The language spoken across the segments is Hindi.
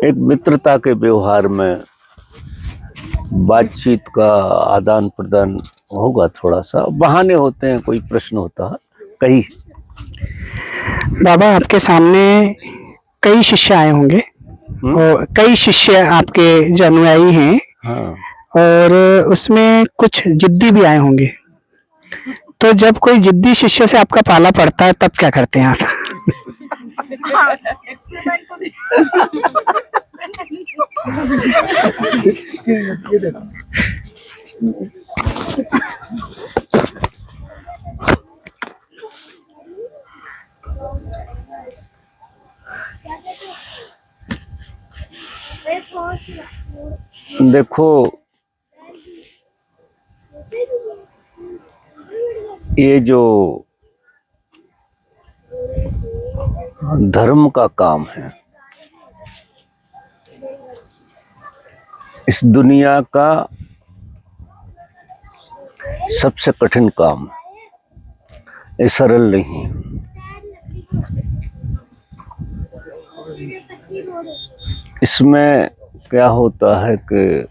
एक मित्रता के व्यवहार में बातचीत का आदान प्रदान होगा, थोड़ा सा बहाने होते हैं, कोई प्रश्न होता है कहीं। बाबा, आपके सामने कई शिष्य आए होंगे और कई शिष्य आपके जो अनुयायी हैं। हाँ। और उसमें कुछ जिद्दी भी आए होंगे। तो जब कोई जिद्दी शिष्य से आपका पाला पड़ता है तब क्या करते हैं आप? देखो, ये जो धर्म का काम है, इस दुनिया का सबसे कठिन काम है। ये सरल नहीं है। इसमें क्या होता है कि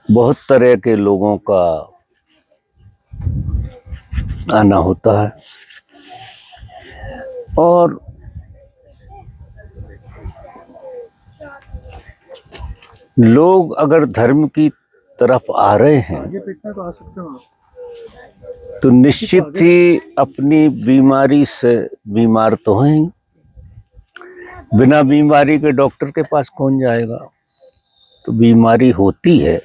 बहुत तरह के लोगों का आना होता है, और लोग अगर धर्म की तरफ आ रहे हैं तो निश्चित ही अपनी बीमारी से बीमार तो हैं ही। बिना बीमारी के डॉक्टर के पास कौन जाएगा? तो बीमारी होती है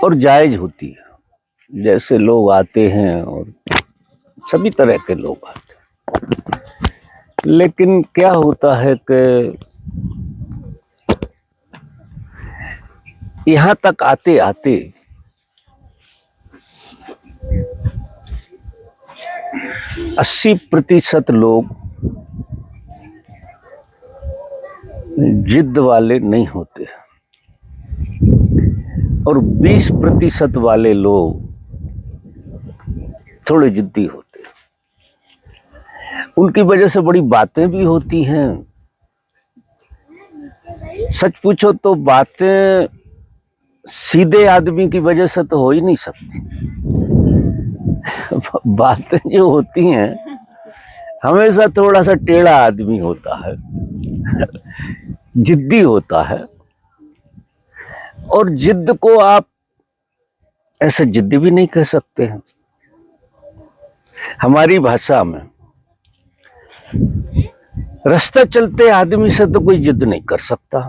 और जायज होती है। जैसे लोग आते हैं और सभी तरह के लोग आते हैं, लेकिन क्या होता है कि यहाँ तक आते आते 80% लोग जिद वाले नहीं होते और 20% वाले लोग थोड़े जिद्दी होते हैं। उनकी वजह से बड़ी बातें भी होती हैं। सच पूछो तो बातें सीधे आदमी की वजह से तो हो ही नहीं सकती। बातें जो होती हैं, हमेशा थोड़ा सा टेढ़ा आदमी होता है, जिद्दी होता है। और जिद को आप ऐसे जिद्दी भी नहीं कह सकते हैं। हमारी भाषा में रास्ता चलते आदमी से तो कोई जिद नहीं कर सकता।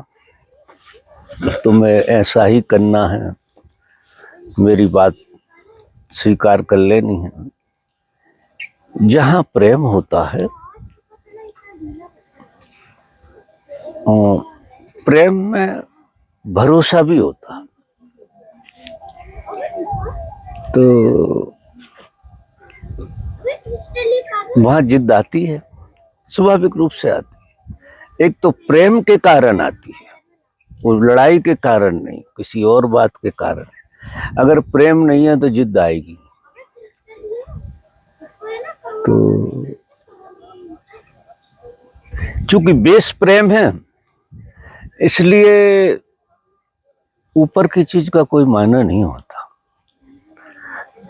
तुम्हें ऐसा ही करना है, मेरी बात स्वीकार कर लेनी है। जहां प्रेम होता है, प्रेम में भरोसा भी होता है, तो वहां जिद आती है, स्वाभाविक रूप से आती है। एक तो प्रेम के कारण आती है, वो लड़ाई के कारण नहीं, किसी और बात के कारण। अगर प्रेम नहीं है तो जिद आएगी। तो चूंकि बेस प्रेम है, इसलिए ऊपर की चीज का कोई मायना नहीं होता।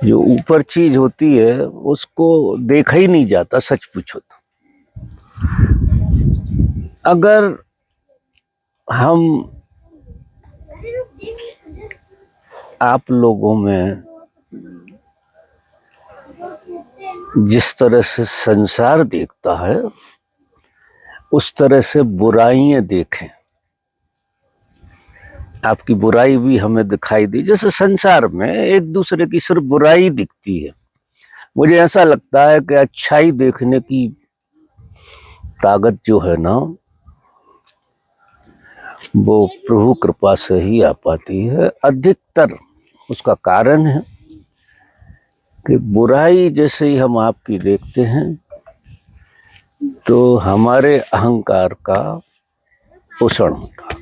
जो ऊपर चीज होती है उसको देखा ही नहीं जाता, सच पूछो तो। अगर हम आप लोगों में जिस तरह से संसार देखता है, उस तरह से बुराइयां देखें, आपकी बुराई भी हमें दिखाई दी। जैसे संसार में एक दूसरे की सिर्फ बुराई दिखती है, मुझे ऐसा लगता है कि अच्छाई देखने की ताकत जो है ना, वो प्रभु कृपा से ही आ पाती है। अधिकतर उसका कारण है कि बुराई जैसे ही हम आपकी देखते हैं तो हमारे अहंकार का पोषण होता।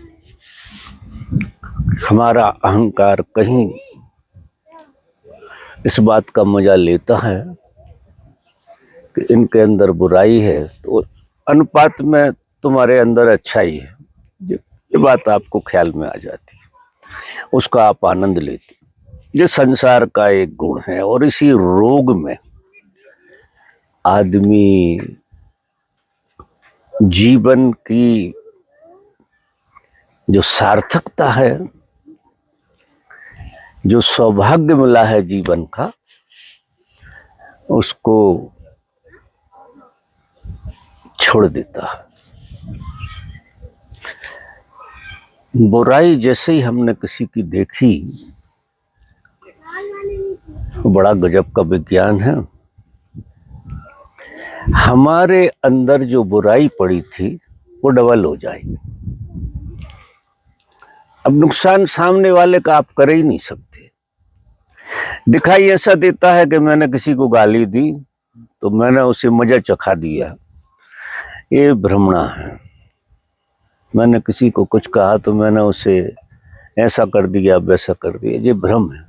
हमारा अहंकार कहीं इस बात का मजा लेता है कि इनके अंदर बुराई है, तो अनुपात में तुम्हारे अंदर अच्छाई है, ये बात आपको ख्याल में आ जाती है, उसका आप आनंद लेते। ये संसार का एक गुण है। और इसी रोग में आदमी जीवन की जो सार्थकता है, जो सौभाग्य मिला है जीवन का, उसको छोड़ देता है। बुराई जैसे ही हमने किसी की देखी, बड़ा गजब का विज्ञान है, हमारे अंदर जो बुराई पड़ी थी वो डबल हो जाएगी। अब नुकसान सामने वाले का आप कर ही नहीं सकते। दिखाई ऐसा देता है कि मैंने किसी को गाली दी तो मैंने उसे मजा चखा दिया, ये भ्रमणा है। मैंने किसी को कुछ कहा तो मैंने उसे ऐसा कर दिया, वैसा कर दिया, ये भ्रम है।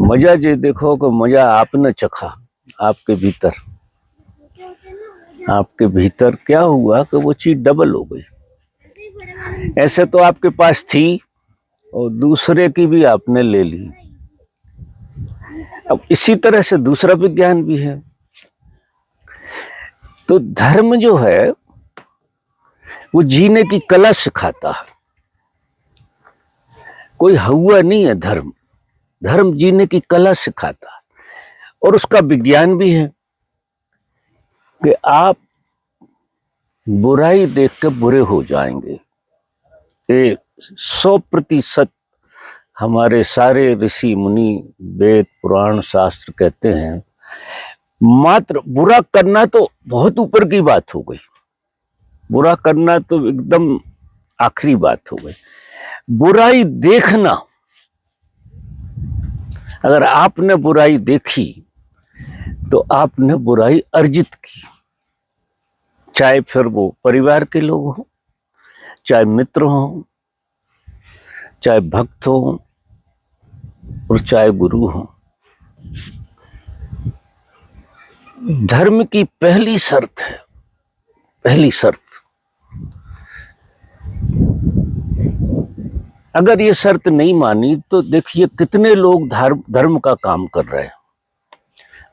मजा ये देखो कि मजा आपने चखा, आपके भीतर क्या हुआ कि वो चीज डबल हो गई। ऐसे तो आपके पास थी और दूसरे की भी आपने ले ली। अब इसी तरह से दूसरा विज्ञान भी है। तो धर्म जो है वो जीने की कला सिखाता है, कोई हुआ नहीं है। धर्म जीने की कला सिखाता है। और उसका विज्ञान भी है कि आप बुराई देख के बुरे हो जाएंगे। ये 100% हमारे सारे ऋषि मुनि, वेद पुराण शास्त्र कहते हैं। मात्र बुरा करना तो बहुत ऊपर की बात हो गई, बुरा करना तो एकदम आखिरी बात हो गई। बुराई देखना, अगर आपने बुराई देखी तो आपने बुराई अर्जित की, चाहे फिर वो परिवार के लोग हों, चाहे मित्र हों, चाहे भक्त हों और चाहे गुरु हों। धर्म की पहली शर्त है, पहली शर्त, अगर ये शर्त नहीं मानी तो देखिए कितने लोग धर्म का काम कर रहे हैं।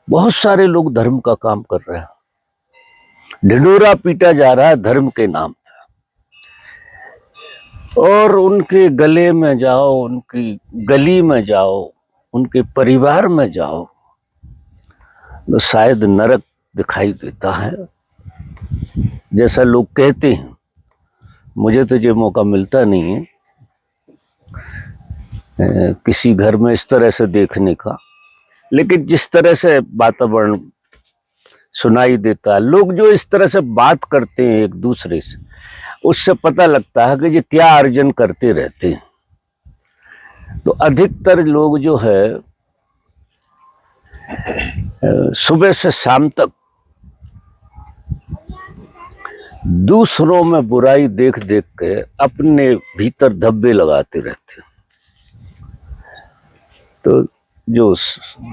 बहुत सारे लोग धर्म का काम कर रहे हैं। ढिंढोरा पीटा जा रहा है धर्म के नाम पे। और उनके गले में जाओ, उनकी गली में जाओ, उनके परिवार में जाओ तो शायद नरक दिखाई देता है, जैसा लोग कहते हैं। मुझे तो ये मौका मिलता नहीं है किसी घर में इस तरह से देखने का, लेकिन जिस तरह से वातावरण सुनाई देता है, लोग जो इस तरह से बात करते हैं एक दूसरे से, उससे पता लगता है कि ये क्या अर्जन करते रहते हैं। तो अधिकतर लोग जो है सुबह से शाम तक दूसरों में बुराई देख देख के अपने भीतर धब्बे लगाते रहते हैं। तो जो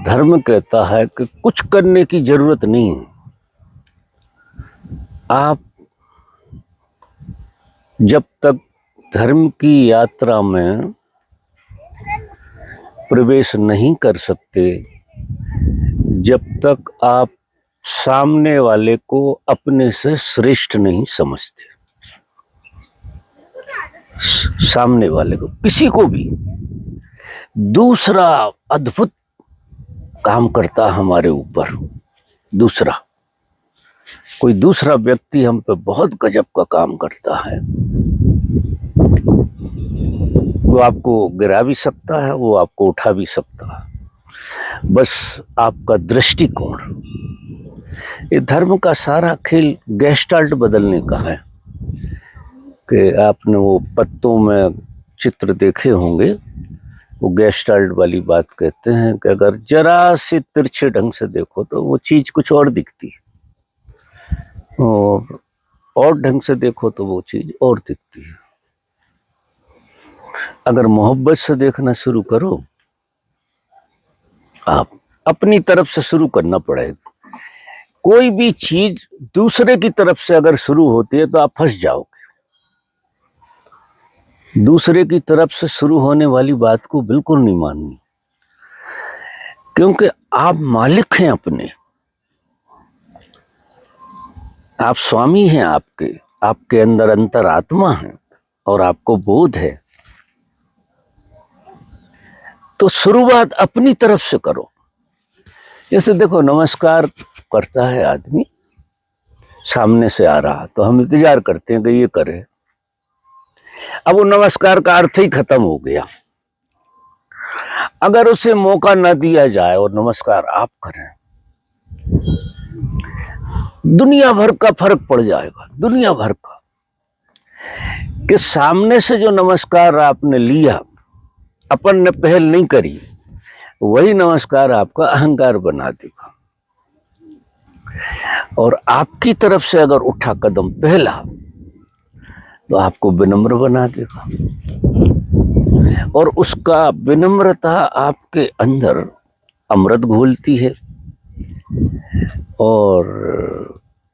धर्म कहता है कि कुछ करने की जरूरत नहीं है, आप जब तक धर्म की यात्रा में प्रवेश नहीं कर सकते, जब तक आप सामने वाले को अपने से श्रेष्ठ नहीं समझते, सामने वाले को, किसी को भी, दूसरा अद्भुत काम करता हमारे ऊपर, दूसरा कोई दूसरा व्यक्ति हम पे बहुत गजब का काम करता है। वो आपको गिरा भी सकता है, वो आपको उठा भी सकता है, बस आपका दृष्टिकोण। ये धर्म का सारा खेल गेस्टाल्ट बदलने का है कि आपने वो पत्तों में चित्र देखे होंगे, वो गेस्टाल्ट वाली बात कहते हैं कि अगर जरा से तिरछे ढंग से देखो तो वो चीज कुछ और दिखती है, और ढंग से देखो तो वो चीज और दिखती है। अगर मोहब्बत से देखना शुरू करो, आप अपनी तरफ से शुरू करना पड़ेगा कोई भी चीज दूसरे की तरफ से अगर शुरू होती है तो आप फंस जाओगे। दूसरे की तरफ से शुरू होने वाली बात को बिल्कुल नहीं माननी, क्योंकि आप मालिक हैं अपने, आप स्वामी हैं आपके अंदर अंतरात्मा है और आपको बोध है। तो शुरुआत अपनी तरफ से करो। जैसे देखो, नमस्कार करता है आदमी, सामने से आ रहा तो हम इंतजार करते हैं कि ये करे। अब वो नमस्कार का अर्थ ही खत्म हो गया। अगर उसे मौका न दिया जाए और नमस्कार आप करें, दुनिया भर का फर्क पड़ जाएगा, दुनिया भर का। कि सामने से जो नमस्कार आपने लिया, अपन ने पहल नहीं करी, वही नमस्कार आपका अहंकार बना देगा। और आपकी तरफ से अगर उठा कदम पहला तो आपको विनम्र बना देगा, और उसका विनम्रता आपके अंदर अमृत घोलती है और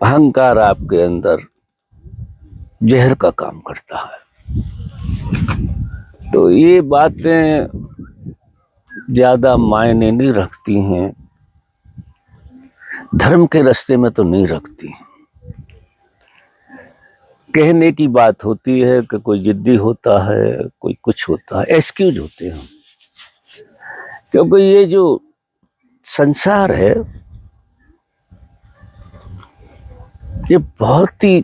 अहंकार आपके अंदर जहर का काम करता है। तो ये बातें ज्यादा मायने नहीं रखती हैं, धर्म के रास्ते में तो नहीं रखती। कहने की बात होती है कि कोई जिद्दी होता है, कोई कुछ होता है, एक्सक्यूज होते हैं। क्योंकि ये जो संसार है ये बहुत ही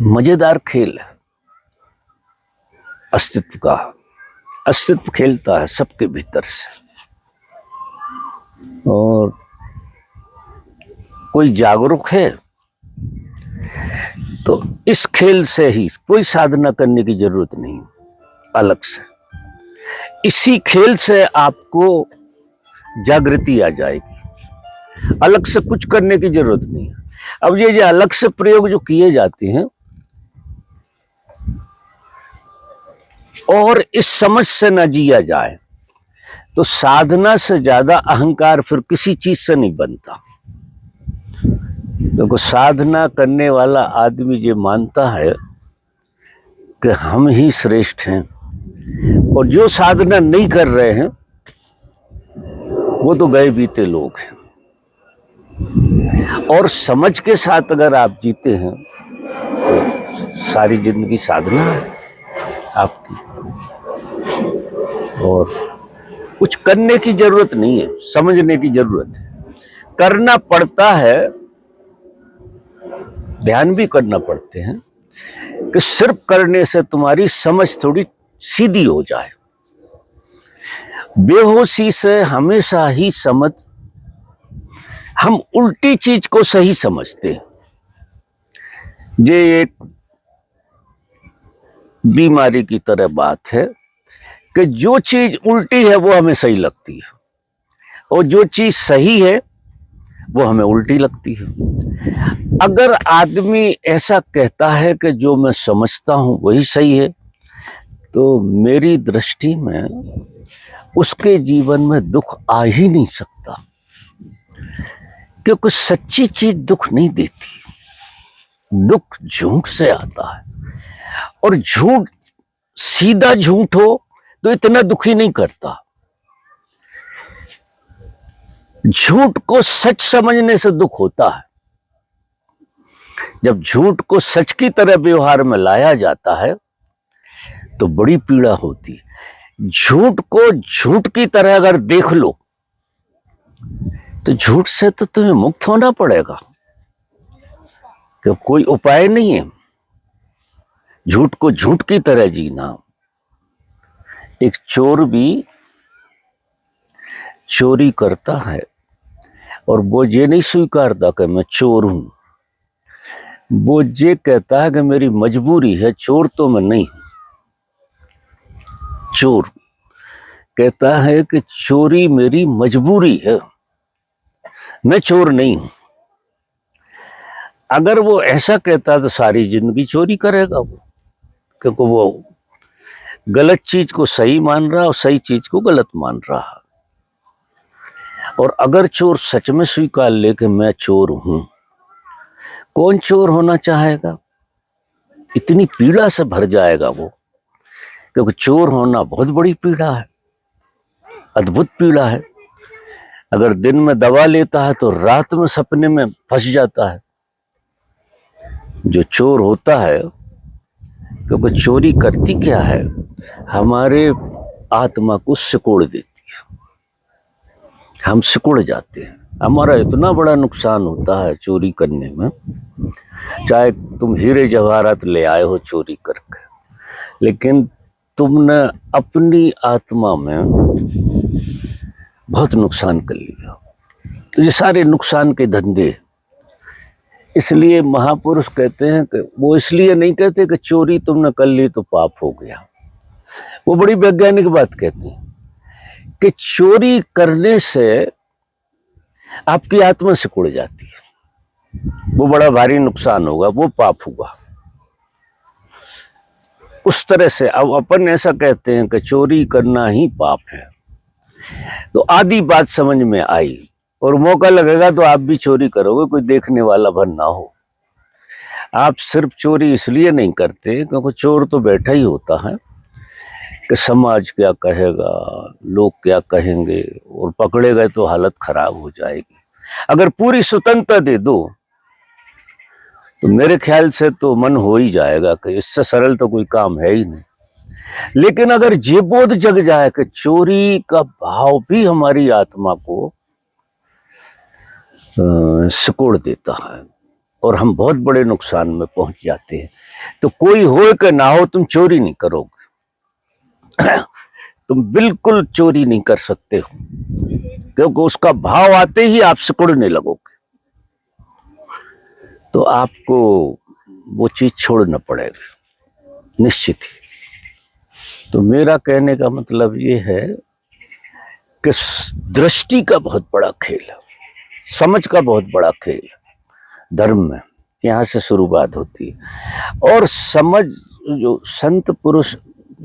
मजेदार खेल है। अस्तित्व का अस्तित्व खेलता है सबके भीतर से, और कोई जागरूक है तो इस खेल से ही, कोई साधना करने की जरूरत नहीं अलग से, इसी खेल से आपको जागृति आ जाएगी। अलग से कुछ करने की जरूरत नहीं है। अब ये जो अलग से प्रयोग जो किए जाते हैं, और इस समझ से न जिया जाए तो साधना से ज्यादा अहंकार फिर किसी चीज से नहीं बनता। देखो, साधना करने वाला आदमी ये मानता है कि हम ही श्रेष्ठ हैं, और जो साधना नहीं कर रहे हैं वो तो गए बीते लोग हैं। और समझ के साथ अगर आप जीते हैं तो सारी जिंदगी साधना है आपकी, और कुछ करने की जरूरत नहीं है, समझने की जरूरत है। करना पड़ता है, ध्यान भी करना पड़ते हैं कि सिर्फ करने से तुम्हारी समझ थोड़ी सीधी हो जाए। बेहोशी से हमेशा ही समझ, हम उल्टी चीज को सही समझते हैं। ये एक बीमारी की तरह बात है कि जो चीज उल्टी है वो हमें सही लगती है, और जो चीज सही है वो हमें उल्टी लगती है। अगर आदमी ऐसा कहता है कि जो मैं समझता हूं वही सही है, तो मेरी दृष्टि में उसके जीवन में दुख आ ही नहीं सकता, क्योंकि सच्ची चीज दुख नहीं देती। दुख झूठ से आता है, और झूठ, सीधा झूठ हो तो इतना दुखी नहीं करता। झूठ को सच समझने से दुख होता है। जब झूठ को सच की तरह व्यवहार में लाया जाता है तो बड़ी पीड़ा होती। झूठ को झूठ की तरह अगर देख लो तो झूठ से तो तुम्हें मुक्त होना पड़ेगा, कि कोई उपाय नहीं है झूठ को झूठ की तरह जीना। एक चोर भी चोरी करता है और वो ये नहीं स्वीकारता कि मैं चोर हूं, वो ये कहता है कि मेरी मजबूरी है, चोर तो मैं नहीं हूं। चोर कहता है कि चोरी मेरी मजबूरी है, मैं चोर नहीं हूं। अगर वो ऐसा कहता तो सारी जिंदगी चोरी करेगा वो, क्योंकि वो गलत चीज को सही मान रहा और सही चीज को गलत मान रहा। और अगर चोर सच में स्वीकार ले कि मैं चोर हूं, कौन चोर होना चाहेगा? इतनी पीड़ा से भर जाएगा वो, क्योंकि चोर होना बहुत बड़ी पीड़ा है, अद्भुत पीड़ा है। अगर दिन में दवा लेता है तो रात में सपने में फंस जाता है। जो चोर होता है, क्योंकि चोरी करती क्या है, हमारे आत्मा को सिकोड़ देती है, हम सिकुड़ जाते हैं। हमारा इतना बड़ा नुकसान होता है चोरी करने में। चाहे तुम हीरे जवाहरात ले आए हो चोरी करके, लेकिन तुमने अपनी आत्मा में बहुत नुकसान कर लिया। तो ये सारे नुकसान के धंधे, इसलिए महापुरुष कहते हैं कि वो इसलिए नहीं कहते कि चोरी तुमने कर ली तो पाप हो गया। वो बड़ी वैज्ञानिक बात कहते हैं कि चोरी करने से आपकी आत्मा सिकुड़ जाती है, वो बड़ा भारी नुकसान होगा, वो पाप हुआ। उस तरह से अब अपन ऐसा कहते हैं कि चोरी करना ही पाप है। तो आधी बात समझ में आई, और मौका लगेगा तो आप भी चोरी करोगे, कोई देखने वाला भर ना हो। आप सिर्फ चोरी इसलिए नहीं करते क्योंकि चोर तो बैठा ही होता है कि समाज क्या कहेगा, लोग क्या कहेंगे, और पकड़े गए तो हालत खराब हो जाएगी। अगर पूरी स्वतंत्रता दे दो तो मेरे ख्याल से तो मन हो ही जाएगा कि इससे सरल तो कोई काम है ही नहीं। लेकिन अगर ये बोध जग जाए कि चोरी का भाव भी हमारी आत्मा को सिकोड़ देता है और हम बहुत बड़े नुकसान में पहुंच जाते हैं, तो कोई हो कि ना हो, तुम चोरी नहीं करोगे। तुम बिल्कुल चोरी नहीं कर सकते हो, क्योंकि उसका भाव आते ही आप सिकुड़ने लगोगे, तो आपको वो चीज छोड़ना पड़ेगा निश्चित ही। तो मेरा कहने का मतलब ये है कि दृष्टि का बहुत बड़ा खेल है, समझ का बहुत बड़ा खेल है धर्म में, यहाँ से शुरुआत होती है। और समझ जो संत पुरुष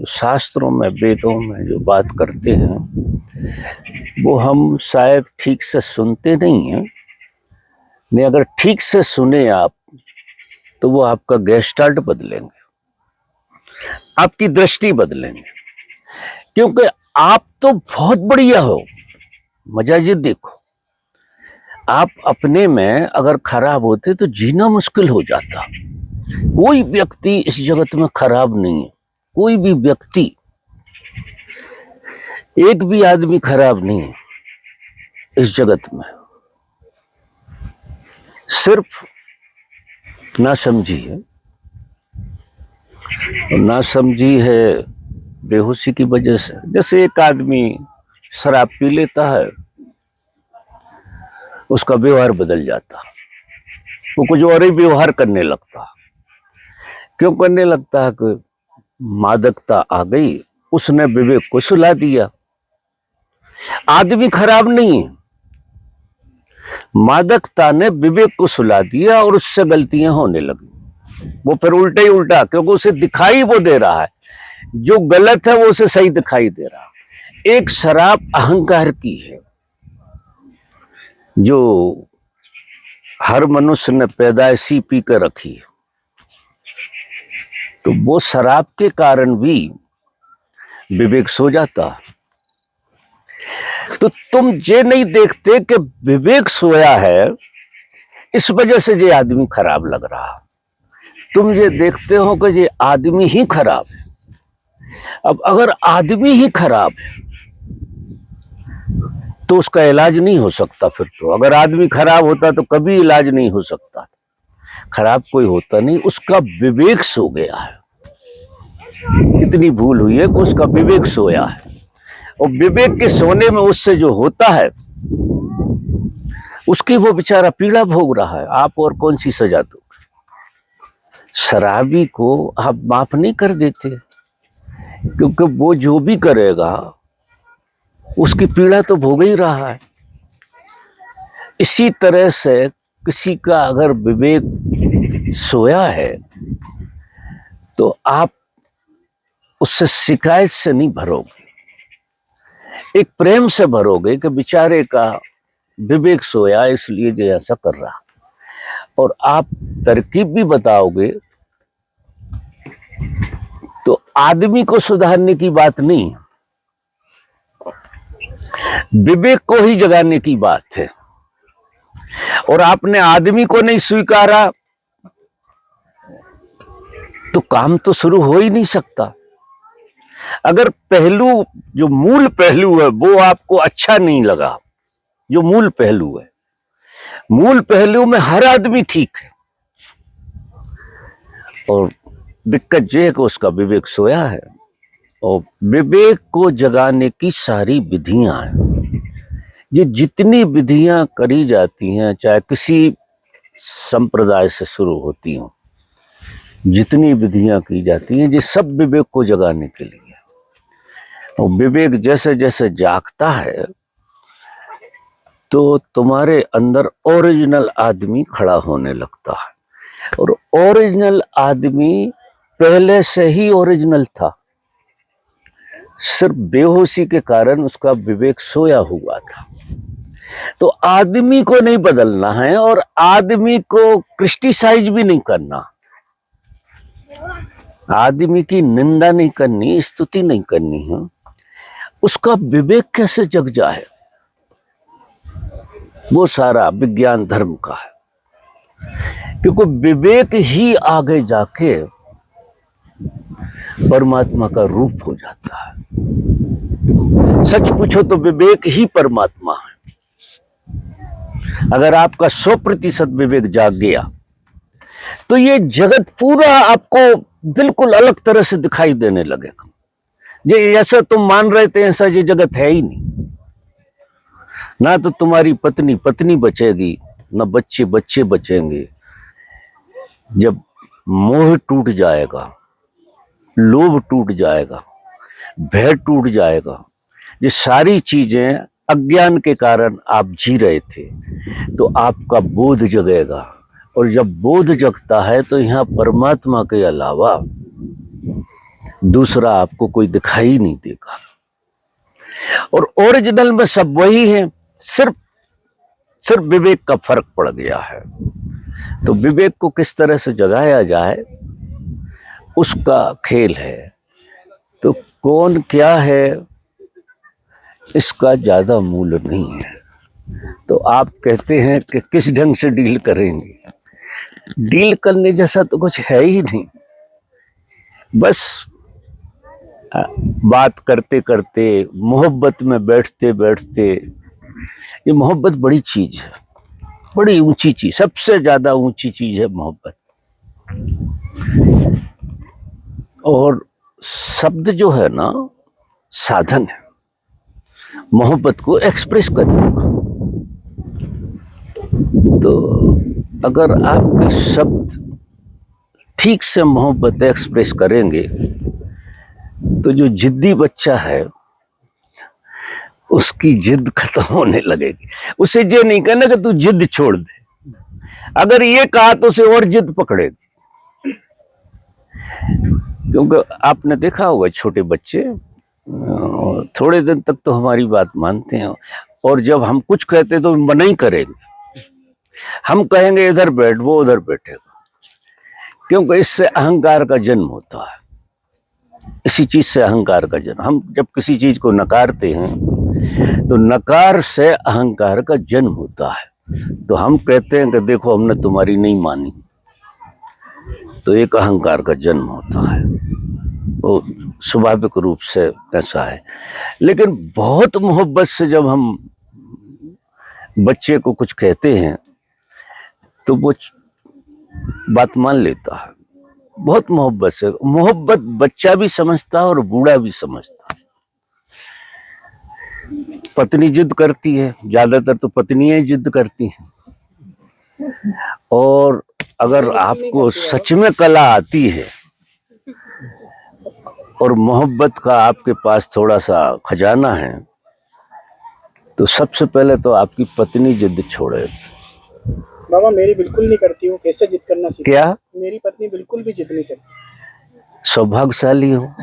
शास्त्रों में, वेदों में जो बात करते हैं, वो हम शायद ठीक से सुनते नहीं हैं। नहीं, अगर ठीक से सुने आप तो वो आपका गेस्टाल्ट बदलेंगे, आपकी दृष्टि बदलेंगे। क्योंकि आप तो बहुत बढ़िया हो, मजा ये देखो, आप अपने में अगर खराब होते तो जीना मुश्किल हो जाता। कोई व्यक्ति इस जगत में खराब नहीं है, कोई भी व्यक्ति, एक भी आदमी खराब नहीं है इस जगत में। सिर्फ नासमझी है, और नासमझी है बेहोशी की वजह से। जैसे एक आदमी शराब पी लेता है, उसका व्यवहार बदल जाता, वो कुछ और ही व्यवहार करने लगता। क्यों करने लगता है? कि मादकता आ गई, उसने विवेक को सुला दिया। आदमी खराब नहीं है, मादकता ने विवेक को सुला दिया और उससे गलतियां होने लगी। वो फिर उल्टा ही उल्टा, क्योंकि उसे दिखाई वो दे रहा है, जो गलत है वो उसे सही दिखाई दे रहा है। एक शराब अहंकार की है, जो हर मनुष्य ने पैदाइशी पी कर रखी है। तो वो शराब के कारण भी विवेक सो जाता। तो तुम ये नहीं देखते कि विवेक सोया है, इस वजह से ये आदमी खराब लग रहा। तुम ये देखते हो कि ये आदमी ही खराब है। अब अगर आदमी ही खराब है तो उसका इलाज नहीं हो सकता। फिर तो अगर आदमी खराब होता तो कभी इलाज नहीं हो सकता। खराब कोई होता नहीं, उसका विवेक सो गया है। इतनी भूल हुई है कि उसका विवेक सोया है, और विवेक के सोने में उससे जो होता है उसकी वो बेचारा पीड़ा भोग रहा है। आप और कौन सी सजा दोगे? शराबी को आप माफ नहीं कर देते, क्योंकि वो जो भी करेगा उसकी पीड़ा तो भोग ही रहा है। इसी तरह से किसी का अगर विवेक सोया है तो आप उससे शिकायत से नहीं भरोगे, एक प्रेम से भरोगे कि बेचारे का विवेक सोया इसलिए जो ऐसा कर रहा। और आप तरकीब भी बताओगे तो आदमी को सुधारने की बात नहीं, विवेक को ही जगाने की बात है। और आपने आदमी को नहीं स्वीकारा तो काम तो शुरू हो ही नहीं सकता। अगर पहलू, जो मूल पहलू है वो आपको अच्छा नहीं लगा, जो मूल पहलू है, मूल पहलू में हर आदमी ठीक है, और दिक्कत यह है कि उसका विवेक सोया है। और विवेक को जगाने की सारी विधियां हैं, ये जितनी विधियां करी जाती हैं, चाहे किसी संप्रदाय से शुरू होती हों, जितनी विधियां की जाती हैं, ये सब विवेक को जगाने के लिए। और विवेक जैसे जैसे जागता है तो तुम्हारे अंदर ओरिजिनल आदमी खड़ा होने लगता है। और ओरिजिनल आदमी पहले से ही ओरिजिनल था, सिर्फ बेहोशी के कारण उसका विवेक सोया हुआ था। तो आदमी को नहीं बदलना है और आदमी को क्रिटिसाइज भी नहीं करना, आदमी की निंदा नहीं करनी, स्तुति नहीं करनी है। उसका विवेक कैसे जग जाए, वो सारा विज्ञान धर्म का है, क्योंकि विवेक ही आगे जाके परमात्मा का रूप हो जाता है। सच पूछो तो विवेक ही परमात्मा है। अगर आपका 100% विवेक जाग गया तो ये जगत पूरा आपको बिल्कुल अलग तरह से दिखाई देने लगेगा। ये ऐसा तुम मान रहे थे, ऐसा ये जगत है ही नहीं। ना तो तुम्हारी पत्नी पत्नी बचेगी, ना बच्चे बच्चे बचेंगे। जब मोह टूट जाएगा, लोभ टूट जाएगा, भय टूट जाएगा, ये सारी चीजें अज्ञान के कारण आप जी रहे थे, तो आपका बोध जगेगा। और जब बोध जगता है तो यहाँ परमात्मा के अलावा दूसरा आपको कोई दिखाई नहीं देगा। और ओरिजिनल में सब वही है, सिर्फ विवेक का फर्क पड़ गया है। तो विवेक को किस तरह से जगाया जाए उसका खेल है। तो कौन क्या है इसका ज्यादा मूल्य नहीं है। तो आप कहते हैं कि किस ढंग से डील करेंगे, डील करने जैसा तो कुछ है ही नहीं। बस बात करते करते, मोहब्बत में बैठते बैठते, ये मोहब्बत बड़ी चीज है, बड़ी ऊंची चीज, सबसे ज्यादा ऊंची चीज है मोहब्बत। और शब्द जो है ना, साधन है मोहब्बत को एक्सप्रेस करने का। तो अगर आपके शब्द ठीक से मोहब्बत एक्सप्रेस करेंगे तो जो जिद्दी बच्चा है उसकी जिद खत्म होने लगेगी। उसे ये नहीं कहना कि तू जिद छोड़ दे, अगर ये कहा तो उसे और जिद पकड़ेगी। क्योंकि आपने देखा होगा छोटे बच्चे थोड़े दिन तक तो हमारी बात मानते हैं, और जब हम कुछ कहते तो मना ही करेंगे। हम कहेंगे इधर बैठ, वो उधर बैठेगा, क्योंकि इससे अहंकार का जन्म होता है। इसी चीज से अहंकार का जन्म, हम जब किसी चीज को नकारते हैं तो नकार से अहंकार का जन्म होता है। तो हम कहते हैं कि देखो हमने तुम्हारी नहीं मानी, तो एक अहंकार का जन्म होता है, वो स्वाभाविक रूप से ऐसा है। लेकिन बहुत मोहब्बत से जब हम बच्चे को कुछ कहते हैं तो वो बात मान लेता है, बहुत मोहब्बत से। मोहब्बत बच्चा भी समझता है और बूढ़ा भी समझता है। पत्नी जिद करती है, ज्यादातर तो पत्नियां जिद करती हैं। और अगर आपको सच में कला आती है और मोहब्बत का आपके पास थोड़ा सा खजाना है, तो सबसे पहले तो आपकी पत्नी जिद छोड़े। बाबा मेरी बिल्कुल नहीं करती हूँ, कैसे जिद करना सीखा? क्या? मेरी पत्नी बिल्कुल भी जिद नहीं करती। सौभाग्यशाली हो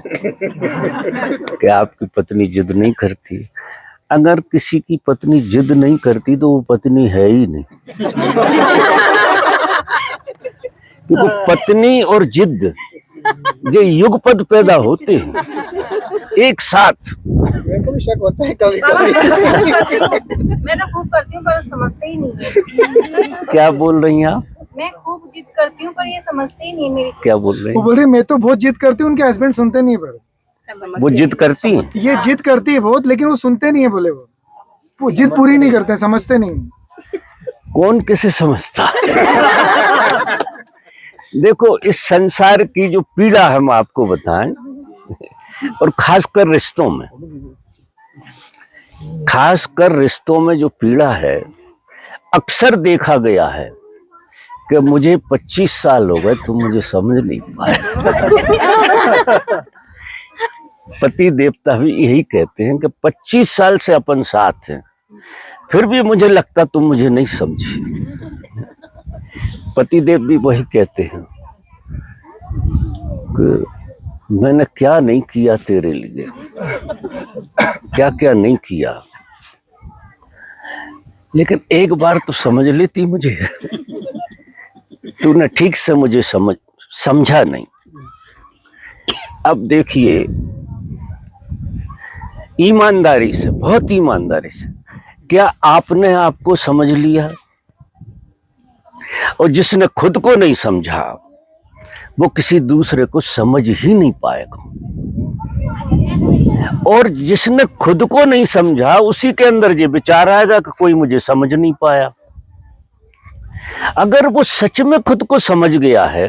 कि आपकी पत्नी जिद नहीं करती। अगर किसी की पत्नी जिद नहीं करती तो वो पत्नी है ही नहीं। क्योंकि पत्नी और जिद जो युगपद पैदा होते हैं एक साथ। मेरे को भी शक होता है कभी कभी। मैं तो खूब करती हूँ पर समझते ही नहीं है। क्या बोल रही हैं आप? मैं खूब जिद करती हूँ पर ये समझते ही नहीं है मेरी। क्या बोल रही वो हैं? बोल रही मैं तो बहुत जिद करती हूँ, उनके हस्बैंड सुनते नहीं है, पर वो जिद करती हैं? ये जिद करती है बहुत, लेकिन वो सुनते नहीं है, बोले वो जिद पूरी नहीं करते, समझते नहीं। कौन किसे समझता है? देखो, इस संसार की जो पीड़ा हम आपको बताएं, और खासकर रिश्तों में जो पीड़ा है, अक्सर देखा गया है कि मुझे 25 साल हो गए, तुम मुझे समझ नहीं पाए। पति देवता भी यही कहते हैं कि 25 साल से अपन साथ हैं, फिर भी मुझे लगता तुम मुझे नहीं समझी। पति देव भी वही कहते हैं कि मैंने क्या नहीं किया तेरे लिए, क्या क्या नहीं किया, लेकिन एक बार तो समझ लेती मुझे। तूने ठीक से मुझे समझा नहीं। अब देखिए, ईमानदारी से, बहुत ईमानदारी से, क्या आपने आपको समझ लिया? और जिसने खुद को नहीं समझा वो किसी दूसरे को समझ ही नहीं पाएगा। और जिसने खुद को नहीं समझा उसी के अंदर ये विचार आएगा कि कोई मुझे समझ नहीं पाया। अगर वो सच में खुद को समझ गया है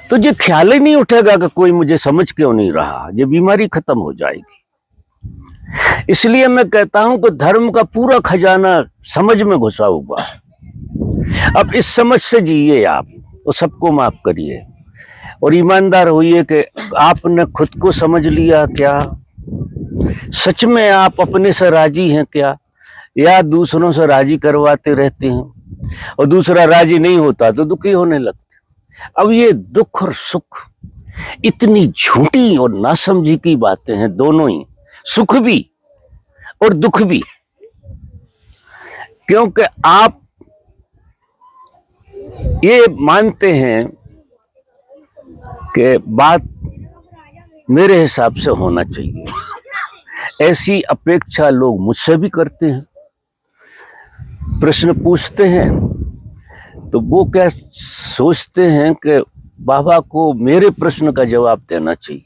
तो ये ख्याल ही नहीं उठेगा कि कोई मुझे समझ क्यों नहीं रहा। ये बीमारी खत्म हो जाएगी। इसलिए मैं कहता हूं कि धर्म का पूरा खजाना समझ में घुसा हुआ है। अब इस समझ से जिए आप, तो सबको माफ करिए और ईमानदार होइए कि आपने खुद को समझ लिया क्या? सच में आप अपने से राजी हैं क्या, या दूसरों से राजी करवाते रहते हैं और दूसरा राजी नहीं होता तो दुखी होने लगते? अब ये दुख और सुख इतनी झूठी और नासमझी की बातें हैं, दोनों ही, सुख भी और दुख भी। क्योंकि आप ये मानते हैं कि बात मेरे हिसाब से होना चाहिए, ऐसी अपेक्षा लोग मुझसे भी करते हैं। प्रश्न पूछते हैं तो वो क्या सोचते हैं कि बाबा को मेरे प्रश्न का जवाब देना चाहिए,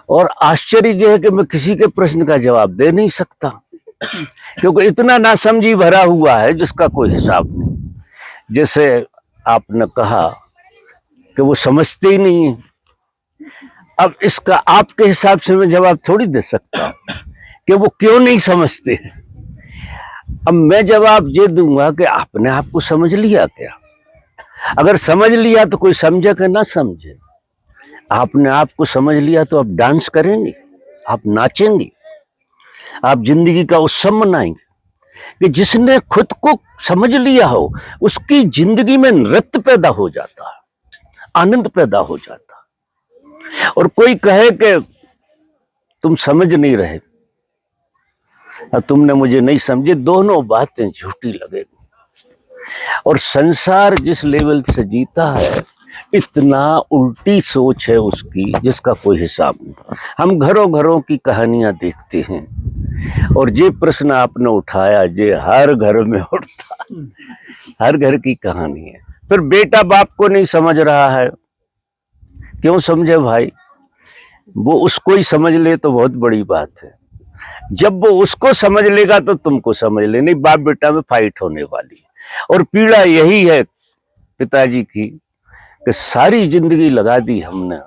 और आश्चर्य यह है कि मैं किसी के प्रश्न का जवाब दे नहीं सकता, क्योंकि इतना नासमझी भरा हुआ है जिसका कोई हिसाब नहीं। जैसे आपने कहा कि वो समझते ही नहीं है, अब इसका आपके हिसाब से मैं जवाब थोड़ी दे सकता हूं कि वो क्यों नहीं समझते। अब मैं जवाब ये दूंगा कि आपने आपको समझ लिया क्या? अगर समझ लिया तो कोई समझे कि ना समझे, आपने आपको समझ लिया तो आप डांस करेंगे, आप नाचेंगे, आप जिंदगी का उत्सव मनाएंगे। कि जिसने खुद को समझ लिया हो उसकी जिंदगी में नृत्य पैदा हो जाता है, आनंद पैदा हो जाता है। और कोई कहे कि तुम समझ नहीं रहे, तुमने मुझे नहीं समझे, दोनों बातें झूठी लगेगी। और संसार जिस लेवल से जीता है, इतना उल्टी सोच है उसकी जिसका कोई हिसाब नहीं। हम घरों घरों की कहानियां देखते हैं, और ये प्रश्न आपने उठाया, ये हर घर में उठता, हर घर की कहानी है। फिर बेटा बाप को नहीं समझ रहा है, क्यों समझे भाई? वो उसको ही समझ ले तो बहुत बड़ी बात है। जब वो उसको समझ लेगा तो तुमको समझ ले, नहीं बाप बेटा में फाइट होने वाली है। और पीड़ा यही है पिताजी की कि सारी जिंदगी लगा दी हमने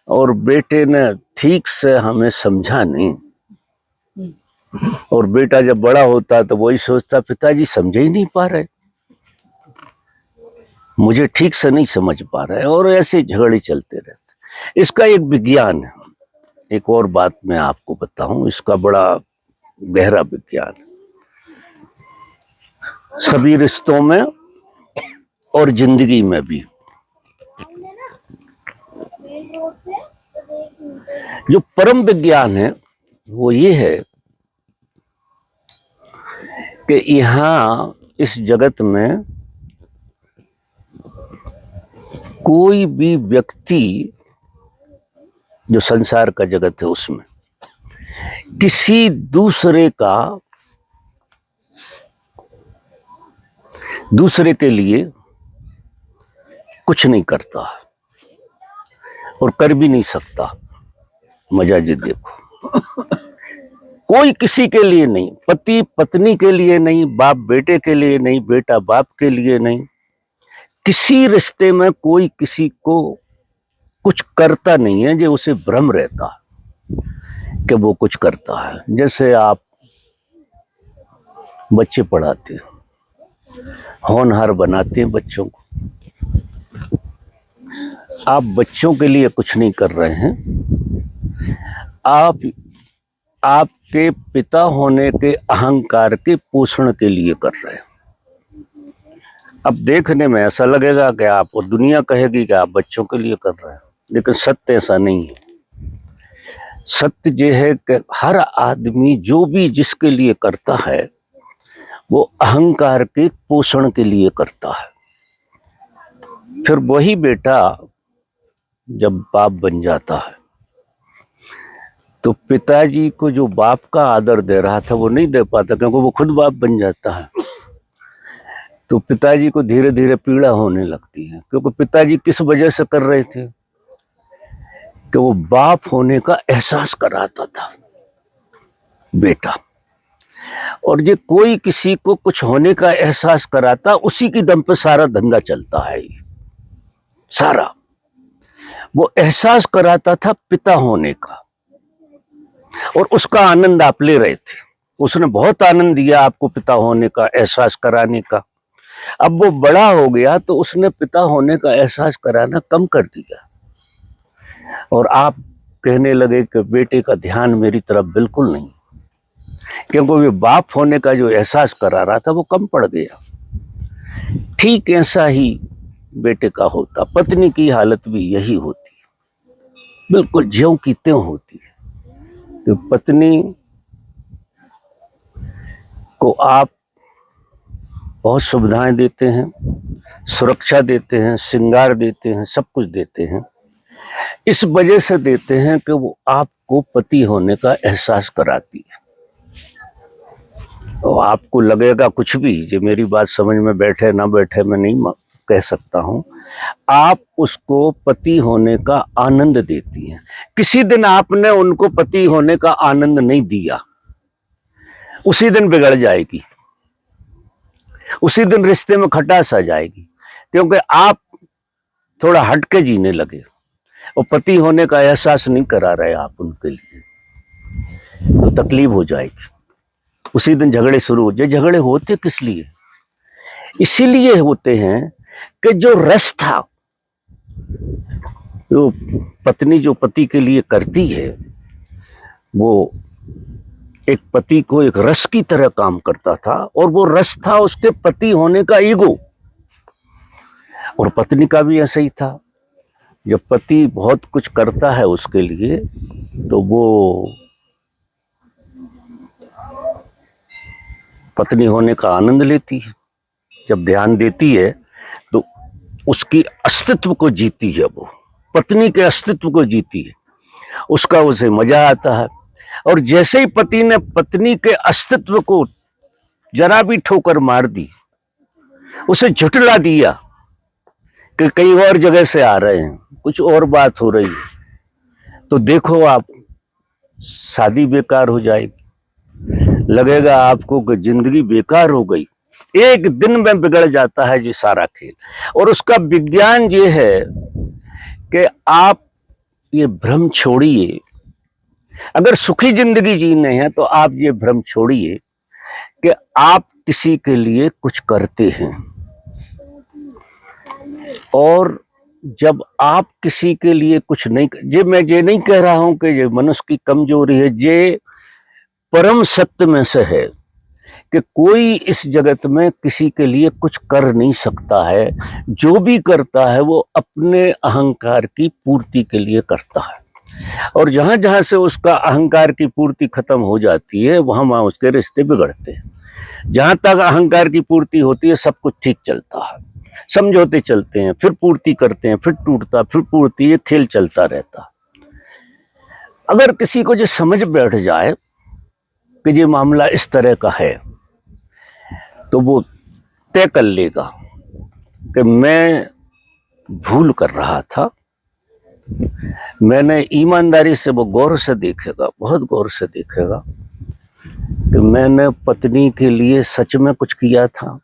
और बेटे ने ठीक से हमें समझा नहीं। और बेटा जब बड़ा होता तो वही सोचता पिताजी समझे ही नहीं पा रहे, मुझे ठीक से नहीं समझ पा रहे, और ऐसे झगड़े चलते रहते। इसका एक विज्ञान है। एक और बात मैं आपको बताऊं, इसका बड़ा गहरा विज्ञान है। सभी रिश्तों में और जिंदगी में भी जो परम विज्ञान है वो ये है कि यहाँ इस जगत में कोई भी व्यक्ति, जो संसार का जगत है उसमें, किसी दूसरे के लिए कुछ नहीं करता और कर भी नहीं सकता। मजा जी देखो, कोई किसी के लिए नहीं, पति पत्नी के लिए नहीं, बाप बेटे के लिए नहीं, बेटा बाप के लिए नहीं, किसी रिश्ते में कोई किसी को कुछ करता नहीं है जो उसे भ्रम रहता कि वो कुछ करता है। जैसे आप बच्चे पढ़ाते हैं, होनहार बनाते हैं बच्चों को, आप बच्चों के लिए कुछ नहीं कर रहे हैं, आप आपके पिता होने के अहंकार के पोषण के लिए कर रहे हैं। अब देखने में ऐसा लगेगा कि आप, और दुनिया कहेगी कि आप बच्चों के लिए कर रहे हैं, लेकिन सत्य ऐसा नहीं है। सत्य ये है कि हर आदमी जो भी जिसके लिए करता है वो अहंकार के पोषण के लिए करता है। फिर वही बेटा जब बाप बन जाता है तो पिताजी को जो बाप का आदर दे रहा था वो नहीं दे पाता, क्योंकि वो खुद बाप बन जाता है। तो पिताजी को धीरे धीरे पीड़ा होने लगती है, क्योंकि पिताजी किस वजह से कर रहे थे कि वो बाप होने का एहसास कराता था बेटा, और ये कोई किसी को कुछ होने का एहसास कराता, उसी की दम पे सारा धंधा चलता है। सारा वो एहसास कराता था पिता होने का, और उसका आनंद आप ले रहे थे। उसने बहुत आनंद दिया आपको पिता होने का एहसास कराने का। अब वो बड़ा हो गया तो उसने पिता होने का एहसास कराना कम कर दिया, और आप कहने लगे कि बेटे का ध्यान मेरी तरफ बिल्कुल नहीं, क्योंकि वो बाप होने का जो एहसास करा रहा था वो कम पड़ गया। ठीक ऐसा ही बेटे का होता, पत्नी की हालत भी यही होती है, बिल्कुल ज्यों की त्यों होती है। तो पत्नी को आप बहुत सुविधाएं देते हैं, सुरक्षा देते हैं, श्रृंगार देते हैं, सब कुछ देते हैं। इस वजह से देते हैं कि वो आपको पति होने का एहसास कराती है। और आपको लगेगा कुछ भी, जो मेरी बात समझ में बैठे ना बैठे मैं नहीं कह सकता हूं, आप उसको पति होने का आनंद देती हैं। किसी दिन आपने उनको पति होने का आनंद नहीं दिया, उसी दिन बिगड़ जाएगी, उसी दिन रिश्ते में खटास आ जाएगी, क्योंकि आप थोड़ा हटके जीने लगे और पति होने का एहसास नहीं करा रहे आप उनके लिए, तो तकलीफ हो जाएगी। उसी दिन झगड़े शुरू हो जाए। झगड़े होते किस लिए? इसीलिए होते हैं कि जो रस था, जो पत्नी जो पति के लिए करती है, वो एक पति को एक रस की तरह काम करता था, और वो रस था उसके पति होने का ईगो। और पत्नी का भी ऐसा ही था। जब पति बहुत कुछ करता है उसके लिए तो वो पत्नी होने का आनंद लेती है। जब ध्यान देती है तो उसकी अस्तित्व को जीती है, वो पत्नी के अस्तित्व को जीती है, उसका उसे मजा आता है। और जैसे ही पति ने पत्नी के अस्तित्व को जरा भी ठोकर मार दी, उसे झुठला दिया कि कहीं और जगह से आ रहे हैं, कुछ और बात हो रही है, तो देखो आप शादी बेकार हो जाएगी, लगेगा आपको कि जिंदगी बेकार हो गई। एक दिन में बिगड़ जाता है ये सारा खेल। और उसका विज्ञान ये है कि आप ये भ्रम छोड़िए, अगर सुखी जिंदगी जीने हैं तो आप ये भ्रम छोड़िए कि आप किसी के लिए कुछ करते हैं। और जब आप किसी के लिए कुछ नहीं, जे मैं ये नहीं कह रहा हूं कि ये मनुष्य की कमजोरी है, ये परम सत्य में से है कि कोई इस जगत में किसी के लिए कुछ कर नहीं सकता है। जो भी करता है वो अपने अहंकार की पूर्ति के लिए करता है, और जहां जहां से उसका अहंकार की पूर्ति खत्म हो जाती है वहां वहां उसके रिश्ते बिगड़ते हैं। जहां तक अहंकार की पूर्ति होती है सब कुछ ठीक चलता है, समझौते चलते हैं, फिर पूर्ति करते हैं, फिर टूटता, फिर पूर्ति, ये खेल चलता रहता। अगर किसी को जो समझ बैठ जाए कि ये मामला इस तरह का है, तो वो तय कर लेगा कि मैं भूल कर रहा था। मैंने ईमानदारी से, वो गौर से देखेगा, बहुत गौर से देखेगा कि मैंने पत्नी के लिए सच में कुछ किया था।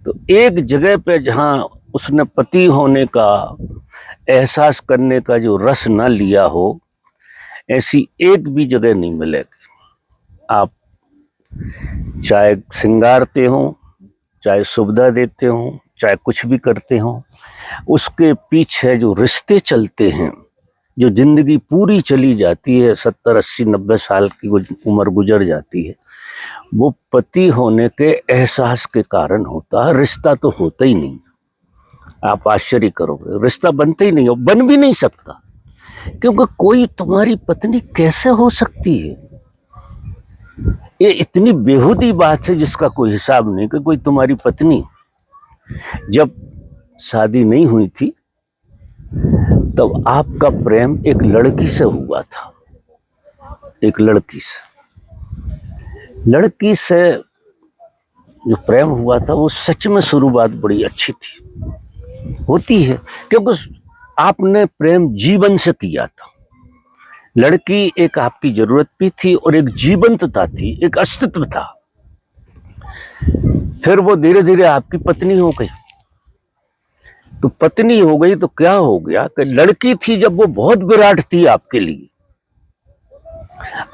तो एक जगह पे जहां उसने पति होने का एहसास करने का जो रस न लिया हो, ऐसी एक भी जगह नहीं मिलेगी। आप चाहे सिंगारते हो, चाहे सुविधा देते हो, चाहे कुछ भी करते हो, उसके पीछे जो रिश्ते चलते हैं, जो जिंदगी पूरी चली जाती है, 70, 80, 90 साल की उम्र गुजर जाती है, वो पति होने के एहसास के कारण होता है। रिश्ता तो होता ही नहीं। आप आश्चर्य करोगे, रिश्ता बनता ही नहीं, हो बन भी नहीं सकता, क्योंकि कोई तुम्हारी पत्नी कैसे हो सकती है? ये इतनी बेहूदी बात है जिसका कोई हिसाब नहीं, कि कोई तुम्हारी पत्नी, जब शादी नहीं हुई थी तब आपका प्रेम एक लड़की से हुआ था, एक लड़की से जो प्रेम हुआ था, वो सच में शुरुआत बड़ी अच्छी थी, होती है, क्योंकि आपने प्रेम जीवन से किया था। लड़की एक आपकी जरूरत भी थी और एक जीवंतता थी, एक अस्तित्व था। फिर वो धीरे धीरे आपकी पत्नी हो गई। तो पत्नी हो गई तो क्या हो गया कि लड़की थी जब वो बहुत विराट थी आपके लिए,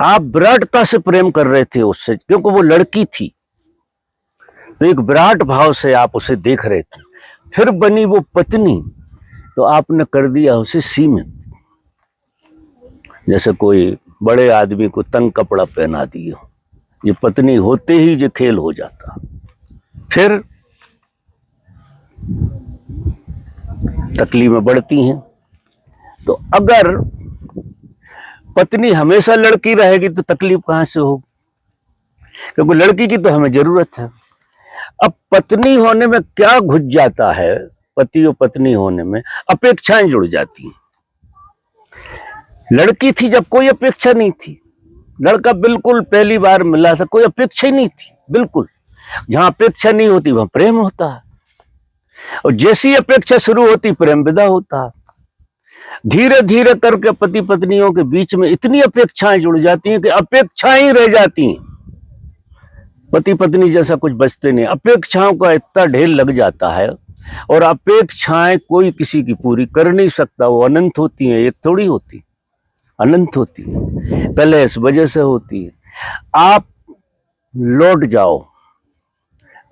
आप विराटता से प्रेम कर रहे थे उससे, क्योंकि वो लड़की थी, तो एक विराट भाव से आप उसे देख रहे थे। फिर बनी वो पत्नी, तो आपने कर दिया उसे सीमित। जैसे कोई बड़े आदमी को तंग कपड़ा पहना दिया, ये पत्नी होते ही जो खेल हो जाता। फिर तकलीफें बढ़ती हैं। तो अगर पत्नी हमेशा लड़की रहेगी तो तकलीफ कहां से होगी, क्योंकि लड़की की तो हमें जरूरत है। अब पत्नी होने में क्या घुस जाता है, पति और पत्नी होने में अपेक्षाएं जुड़ जाती हैं। लड़की थी जब कोई अपेक्षा नहीं थी, लड़का बिल्कुल पहली बार मिला था, कोई अपेक्षा ही नहीं थी, बिल्कुल। जहां अपेक्षा नहीं होती वहां प्रेम होता है, और जैसी अपेक्षा शुरू होती प्रेम विदा होता है। धीरे धीरे करके पति पत्नियों के बीच में इतनी अपेक्षाएं जुड़ जाती हैं कि अपेक्षाएं ही रह जाती हैं, पति पत्नी जैसा कुछ बचते नहीं। अपेक्षाओं का इतना ढेर लग जाता है, और अपेक्षाएं कोई किसी की पूरी कर नहीं सकता, वो अनंत होती हैं, एक थोड़ी होती, अनंत होती है। पहले इस वजह से होती है। आप लौट जाओ,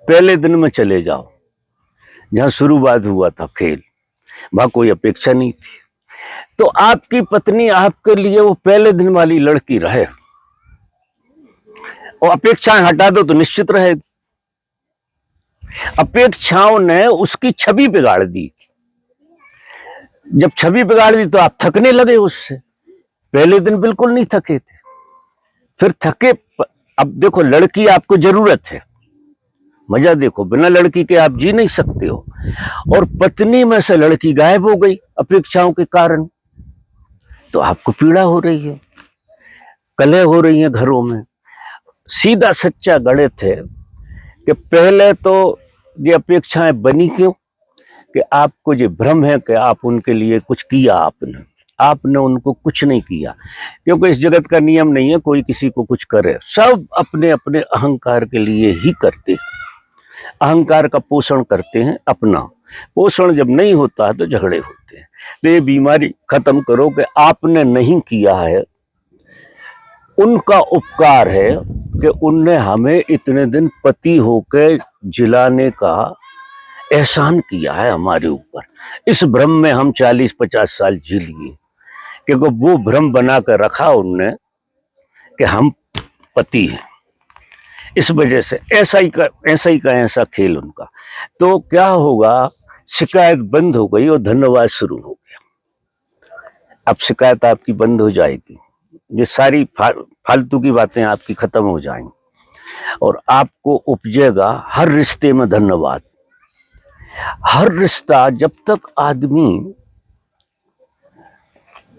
पहले दिन में चले जाओ जहां शुरुआत हुआ था खेल, वहां कोई अपेक्षा नहीं थी। तो आपकी पत्नी आपके लिए वो पहले दिन वाली लड़की रहे, और अपेक्षाएं हटा दो तो निश्चित रहेगी। अपेक्षाओं ने उसकी छवि बिगाड़ दी। जब छवि बिगाड़ दी तो आप थकने लगे उससे। पहले दिन बिल्कुल नहीं थके थे, फिर थके। अब देखो, लड़की आपको जरूरत है, मजा देखो, बिना लड़की के आप जी नहीं सकते हो, और पत्नी में से लड़की गायब हो गई अपेक्षाओं के कारण, तो आपको पीड़ा हो रही है, कलह हो रही है घरों में। सीधा सच्चा गणित है कि पहले तो ये अपेक्षाएं बनी क्यों, कि आपको ये भ्रम है कि आप उनके लिए कुछ किया, आपने उनको कुछ नहीं किया। क्योंकि इस जगत का नियम नहीं है कोई किसी को कुछ करे, सब अपने अपने अहंकार के लिए ही करते हैं, अहंकार का पोषण करते हैं। अपना पोषण जब नहीं होता है तो झगड़े होते हैं। तो ये बीमारी खत्म करो कि आपने नहीं किया है, उनका उपकार है कि उनने हमें इतने दिन पति होकर जिलाने का एहसान किया है हमारे ऊपर। इस भ्रम में हम 40-50 साल जी लिए, क्योंकि वो भ्रम बना कर रखा उनने कि हम पति हैं। इस वजह से ऐसा ही का ऐसा खेल उनका। तो क्या होगा, शिकायत बंद हो गई और धन्यवाद शुरू हो गया। अब शिकायत आपकी बंद हो जाएगी, ये सारी फालतू की बातें आपकी खत्म हो जाएंगी। और आपको उपजेगा हर रिश्ते में धन्यवाद। हर रिश्ता जब तक आदमी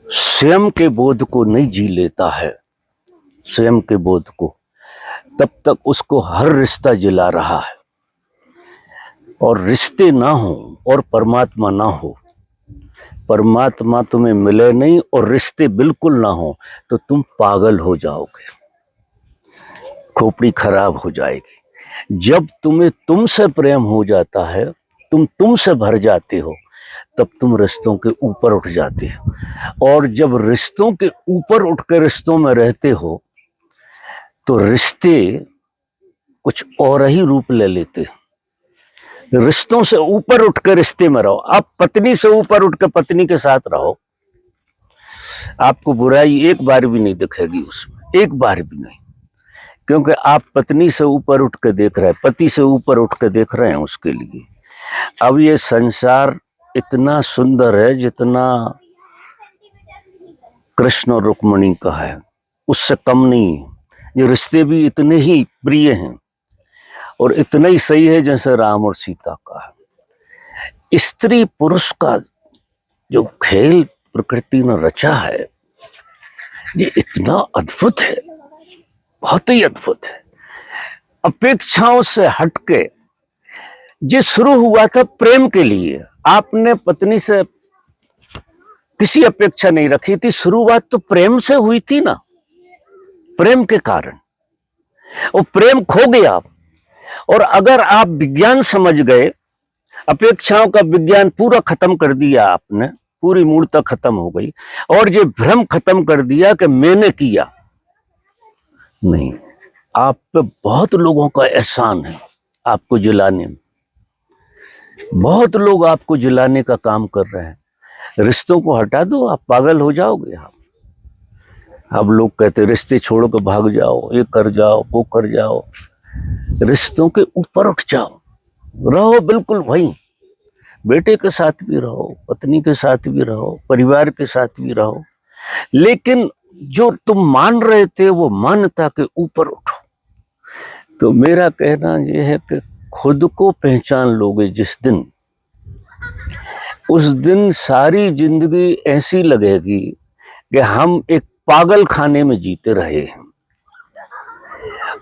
स्वयं के बोध को नहीं जी लेता है, स्वयं के बोध को, तब तक उसको हर रिश्ता जिला रहा है। और रिश्ते ना हो और परमात्मा ना हो, परमात्मा तुम्हें मिले नहीं और रिश्ते बिल्कुल ना हो, तो तुम पागल हो जाओगे, खोपड़ी खराब हो जाएगी। जब तुम्हें तुमसे प्रेम हो जाता है, तुम तुमसे भर जाते हो, तब तुम रिश्तों के ऊपर उठ जाते हो। और जब रिश्तों के ऊपर उठ कर रिश्तों में रहते हो, तो रिश्ते कुछ और ही रूप ले लेते हैं। रिश्तों से ऊपर उठ कर रिश्ते में रहो। आप पत्नी से ऊपर उठ कर पत्नी के साथ रहो, आपको बुराई एक बार भी नहीं दिखेगी उसमें, एक बार भी नहीं। क्योंकि आप पत्नी से ऊपर उठ कर देख रहे हैं, पति से ऊपर उठ कर देख रहे हैं उसके लिए। अब ये संसार इतना सुंदर है जितना कृष्ण और रुक्मिणी का है, उससे कम नहीं है। ये रिश्ते भी इतने ही प्रिय हैं और इतना ही सही है जैसे राम और सीता का है। स्त्री पुरुष का जो खेल प्रकृति ने रचा है, ये इतना अद्भुत है, बहुत ही अद्भुत है। अपेक्षाओं से हटके ये शुरू हुआ था प्रेम के लिए। आपने पत्नी से किसी अपेक्षा नहीं रखी थी, शुरुआत तो प्रेम से हुई थी ना, प्रेम के कारण। और प्रेम खो गया। और अगर आप विज्ञान समझ गए, अपेक्षाओं का विज्ञान पूरा खत्म कर दिया आपने, पूरी मूर्ता खत्म हो गई, और ये भ्रम खत्म कर दिया कि मैंने किया, नहीं, आप पे बहुत लोगों का एहसान है आपको जिलाने में। बहुत लोग आपको जिलाने का काम कर रहे हैं। रिश्तों को हटा दो, आप पागल हो जाओगे। अब लोग कहते रिश्ते छोड़ कर भाग जाओ, ये कर जाओ, वो कर जाओ। रिश्तों के ऊपर उठ जाओ, रहो बिल्कुल वहीं। बेटे के साथ भी रहो, पत्नी के साथ भी रहो, परिवार के साथ भी रहो, लेकिन जो तुम मान रहे थे वो मान्यता के ऊपर उठो। तो मेरा कहना यह है कि खुद को पहचान लोगे जिस दिन, उस दिन सारी जिंदगी ऐसी लगेगी कि हम एक पागल खाने में जीते रहे हैं।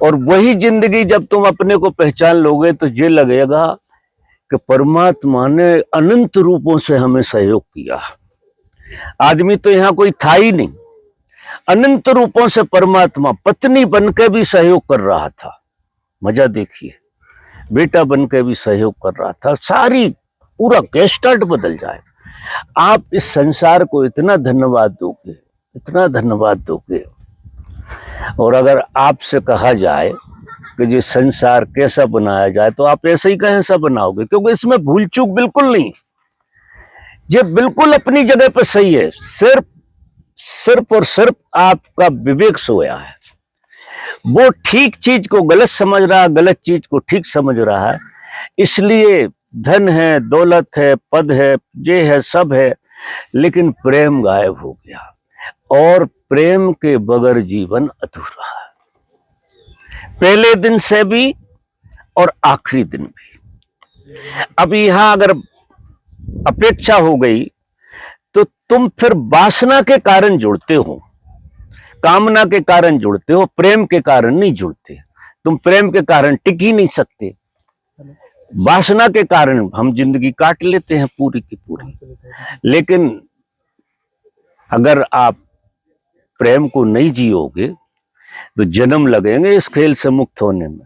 और वही जिंदगी जब तुम अपने को पहचान लोगे तो ये लगेगा कि परमात्मा ने अनंत रूपों से हमें सहयोग किया। आदमी तो यहाँ कोई था ही नहीं, अनंत रूपों से परमात्मा पत्नी बनकर भी सहयोग कर रहा था। मजा देखिए, बेटा बनकर भी सहयोग कर रहा था। सारी पूरा गेस्टार्ट बदल जाएगा। आप इस संसार को इतना धन्यवाद दोगे, इतना धन्यवाद दोगे। और अगर आपसे कहा जाए कि ये संसार कैसा बनाया जाए, तो आप ऐसे ही कैसा बनाओगे, क्योंकि इसमें भूल चूक बिल्कुल नहीं। ये बिल्कुल अपनी जगह पर सही है। सिर्फ और सिर्फ आपका विवेक सोया है। वो ठीक चीज को गलत समझ रहा है, गलत चीज को ठीक समझ रहा है। इसलिए धन है, दौलत है, पद है, ये है, सब है, लेकिन प्रेम गायब हो गया। और प्रेम के बगैर जीवन अधूरा है, पहले दिन से भी और आखिरी दिन भी। अब यहां अगर अपेक्षा हो गई तो तुम फिर वासना के कारण जुड़ते हो, कामना के कारण जुड़ते हो, प्रेम के कारण नहीं जुड़ते। तुम प्रेम के कारण टिक ही नहीं सकते। वासना के कारण हम जिंदगी काट लेते हैं पूरी की पूरी। लेकिन अगर आप प्रेम को नहीं जियोगे तो जन्म लगेंगे इस खेल से मुक्त होने में।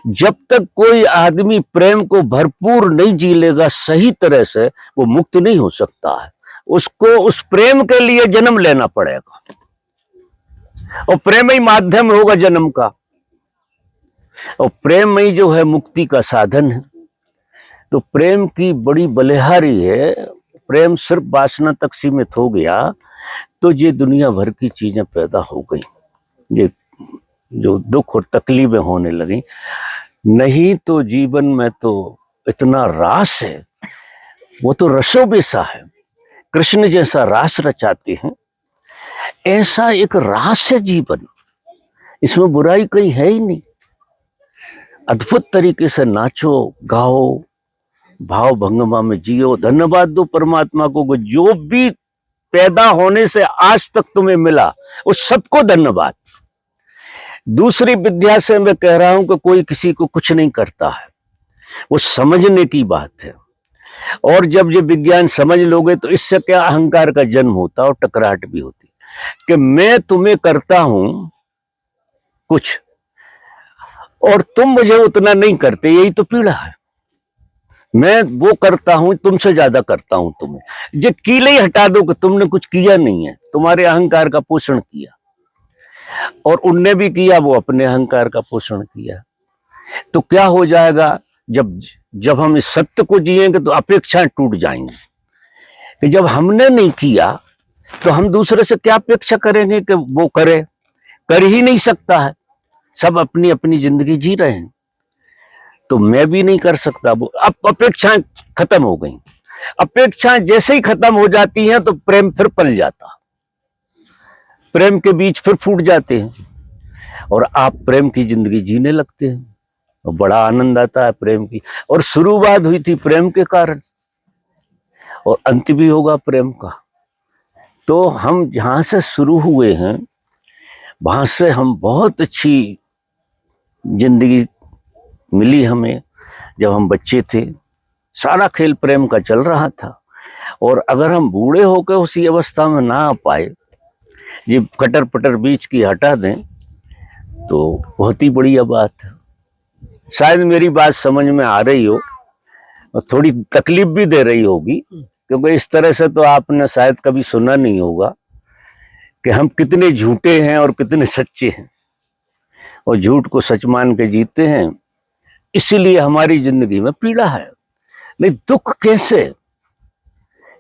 जब तक कोई आदमी प्रेम को भरपूर नहीं जी लेगा सही तरह से, वो मुक्त नहीं हो सकता है। उसको उस प्रेम के लिए जन्म लेना पड़ेगा, और प्रेम ही माध्यम होगा जन्म का, और प्रेम ही जो है मुक्ति का साधन है। तो प्रेम की बड़ी बलिहारी है। प्रेम सिर्फ वासना तक सीमित हो गया तो ये दुनिया भर की चीजें पैदा हो गई, ये जो दुख और तकलीफें होने लगी। नहीं तो जीवन में तो इतना रास है, वो तो रसों बेसा है। कृष्ण जैसा रास रचाते हैं, ऐसा एक रास है जीवन, इसमें बुराई कहीं है ही नहीं। अद्भुत तरीके से नाचो, गाओ, भाव भंगमा में जियो। धन्यवाद दो परमात्मा को, जो भी पैदा होने से आज तक तुम्हें मिला उस सबको धन्यवाद। दूसरी विद्या से मैं कह रहा हूं कि कोई किसी को कुछ नहीं करता है, वो समझने की बात है। और जब ये विज्ञान समझ लोगे तो इससे क्या अहंकार का जन्म होता और टकराहट भी होती कि मैं तुम्हें करता हूं कुछ और तुम मुझे उतना नहीं करते, यही तो पीड़ा है। मैं वो करता हूं, तुमसे ज्यादा करता हूं तुम्हें। जो कीले ही हटा दो कि तुमने कुछ किया नहीं है, तुम्हारे अहंकार का पोषण किया, और उनने भी किया, वो अपने अहंकार का पोषण किया। तो क्या हो जाएगा, जब हम इस सत्य को जिएंगे तो अपेक्षाएं टूट जाएंगी कि जब हमने नहीं किया तो हम दूसरे से क्या अपेक्षा करेंगे कि वो करे, कर ही नहीं सकता है। सब अपनी अपनी जिंदगी जी रहे हैं, तो मैं भी नहीं कर सकता। वो अब अपेक्षाएं खत्म हो गई। अपेक्षाएं जैसे ही खत्म हो जाती हैं तो प्रेम फिर पल जाता, प्रेम के बीच फिर फूट जाते हैं और आप प्रेम की जिंदगी जीने लगते हैं और बड़ा आनंद आता है प्रेम की। और शुरुआत हुई थी प्रेम के कारण और अंत भी होगा प्रेम का। तो हम जहां से शुरू हुए हैं वहां से हम बहुत अच्छी जिंदगी मिली हमें। जब हम बच्चे थे सारा खेल प्रेम का चल रहा था, और अगर हम बूढ़े होकर उसी अवस्था में ना आ पाए, ये कटर पटर बीच की हटा दें, तो बहुत ही बढ़िया बात है। शायद मेरी बात समझ में आ रही हो और थोड़ी तकलीफ भी दे रही होगी, क्योंकि इस तरह से तो आपने शायद कभी सुना नहीं होगा कि हम कितने झूठे हैं और कितने सच्चे हैं, और झूठ को सच मान के जीते हैं। इसीलिए हमारी जिंदगी में पीड़ा है। नहीं, दुख कैसे?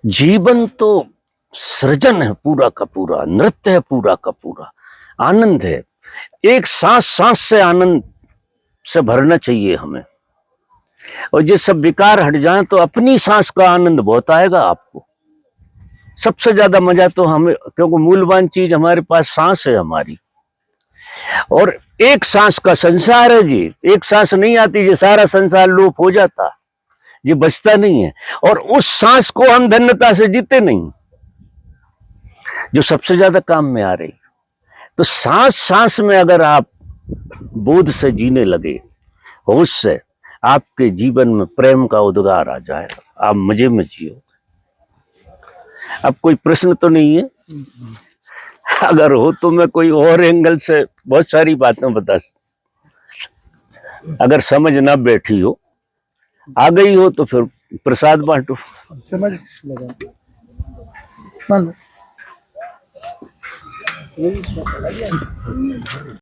जीवन तो सृजन है पूरा का पूरा, नृत्य है पूरा का पूरा, आनंद है। एक सांस सांस से आनंद से भरना चाहिए हमें, और ये सब विकार हट जाए तो अपनी सांस का आनंद बहुत आएगा आपको। सबसे ज्यादा मजा तो हमें, क्योंकि मूलवान चीज हमारे पास सांस है हमारी, और एक सांस का संसार है जी। एक सांस नहीं आती, ये सारा संसार लोप हो जाता, ये बचता नहीं है। और उस सांस को हम धन्यता से जीते नहीं, जो सबसे ज्यादा काम में आ रही। तो सांस सांस में अगर आप बोध से जीने लगे, होश से, आपके जीवन में प्रेम का उद्गार आ जाएगा, आप मजे में जियो। अब कोई प्रश्न तो नहीं है? अगर हो तो मैं कोई और एंगल से बहुत सारी बातें बता, अगर समझ ना बैठी हो, आ गई हो तो फिर प्रसाद बांटो। समझ लगा, मान लो।